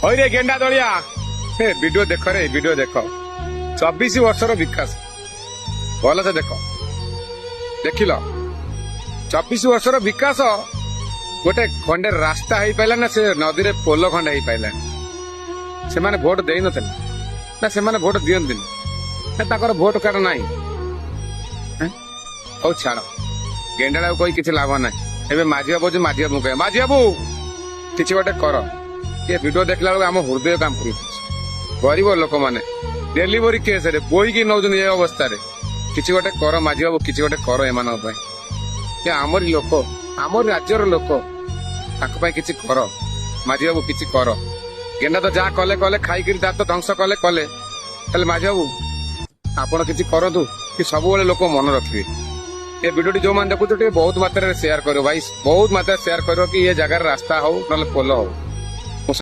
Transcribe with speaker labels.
Speaker 1: रे गेंडा दलिया वीडियो देख रे वीडियो देख 24 वर्षर विकास भल से देख देखिल 24 वर्षर विकास गोटे खंडे रास्ता हो पाला ना से नदी रे पोल खंडे हो पाला से माने भोट दे न ना से माने भोट दियंती ना भोट कार्ड ना हौ छाड़ गेंडा कोई किसी लाभ ना ए माझी बाबू माझी बाबू कहे माझी बाबू किसी गोटे कर ये वीडियो देखला बेलू आम हृदय काम कर गरीब लोक मैंने डेलीवरी केस रे बोई की नौ ये अवस्था किसी गोटे कर माझी बाबू किसी गोटे कर एम आमरी लोक आम राज्यर लोक किसी कर माझी बाबू किसी कर गेंडा तो जहाँ कले कले खाई तो ध्वंस कले कले माझी बाबू आपण किसी करतु कि सब लोक मन रखिए ये वीडियो जो मैंने देखुचे बहुत मात्रा शेयर करो भाई बहुत मात्रा शेयर करो कि ये जगह रास्ता हो ना पोल हो।